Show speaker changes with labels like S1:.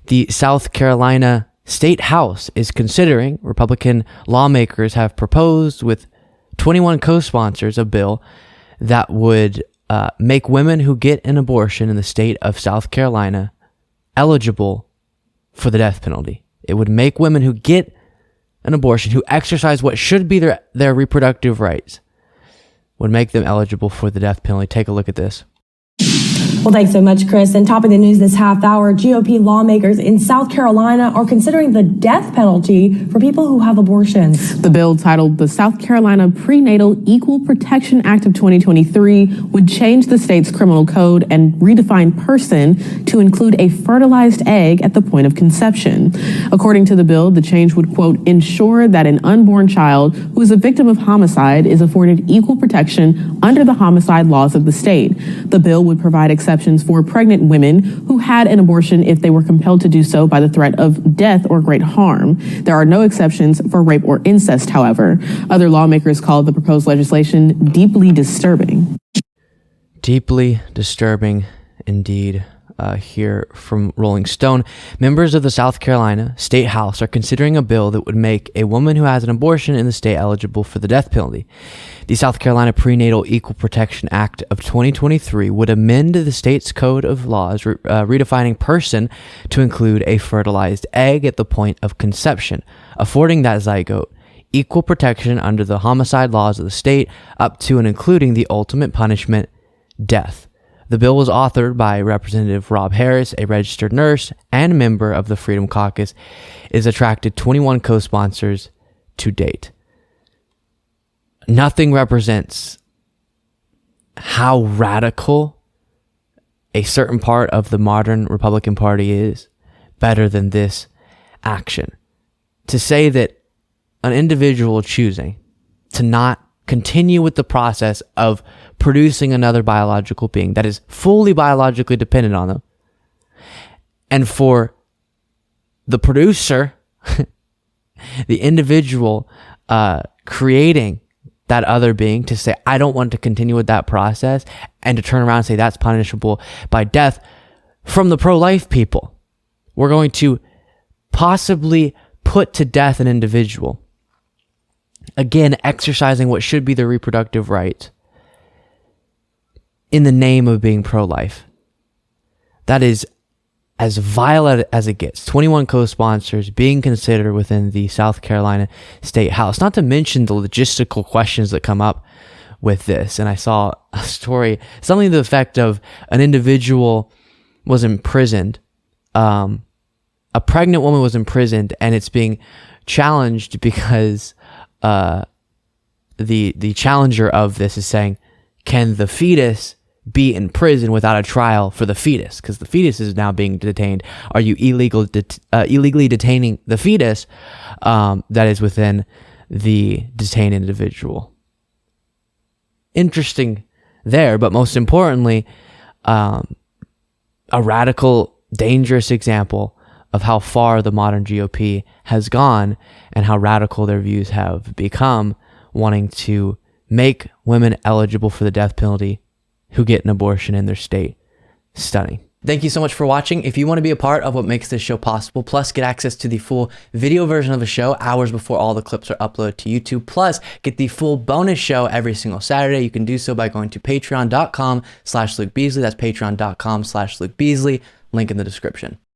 S1: The South Carolina State House is considering, Republican lawmakers have proposed with 21 co-sponsors, a bill that would make women who get an abortion in the state of South Carolina eligible for the death penalty. It would make women who get an abortion, who exercise what should be their reproductive rights, would make them eligible for the death penalty. Take a look at this.
S2: Well, thanks so much, Chris. And topping the news this half hour, GOP lawmakers in South Carolina are considering the death penalty for people who have abortions.
S3: The bill, titled the South Carolina Prenatal Equal Protection Act of 2023, would change the state's criminal code and redefine person to include a fertilized egg at the point of conception. According to the bill, the change would, quote, ensure that an unborn child who is a victim of homicide is afforded equal protection under the homicide laws of the state. The bill would provide exceptions for pregnant women who had an abortion if they were compelled to do so by the threat of death or great harm. There are no exceptions for rape or incest, however. Other lawmakers called the proposed legislation deeply disturbing.
S1: Deeply disturbing indeed. Here from Rolling Stone, members of the South Carolina State House are considering a bill that would make a woman who has an abortion in the state eligible for the death penalty. The South Carolina Prenatal Equal Protection Act of 2023 would amend the state's code of laws, redefining person to include a fertilized egg at the point of conception, affording that zygote equal protection under the homicide laws of the state, up to and including the ultimate punishment, death. The bill was authored by Representative Rob Harris, a registered nurse and member of the Freedom Caucus. It has attracted 21 co-sponsors to date. Nothing represents how radical a certain part of the modern Republican Party is better than this action. To say that an individual choosing to not continue with the process of producing another biological being that is fully biologically dependent on them, and for the producer, the individual creating that other being, to say, I don't want to continue with that process, and to turn around and say that's punishable by death. From the pro-life people, we're going to possibly put to death an individual, again exercising what should be their reproductive rights in the name of being pro-life. That is as vile as it gets. 21 co-sponsors being considered within the South Carolina State House, not to mention the logistical questions that come up with this. And I saw a story, something to the effect of an individual was imprisoned, a pregnant woman was imprisoned, and it's being challenged because the challenger of this is saying, can the fetus be in prison without a trial for the fetus? Because the fetus is now being detained. Are you illegally detaining the fetus that is within the detained individual? Interesting there, but most importantly, a radical, dangerous example of how far the modern GOP has gone and how radical their views have become, wanting to make women eligible for the death penalty who get an abortion in their state. Stunning. Thank you so much for watching. If you want to be a part of what makes this show possible, plus get access to the full video version of the show hours before all the clips are uploaded to YouTube, plus get the full bonus show every single Saturday, you can do so by going to patreon.com/Luke Beasley. That's patreon.com/Luke Beasley. Link in the description.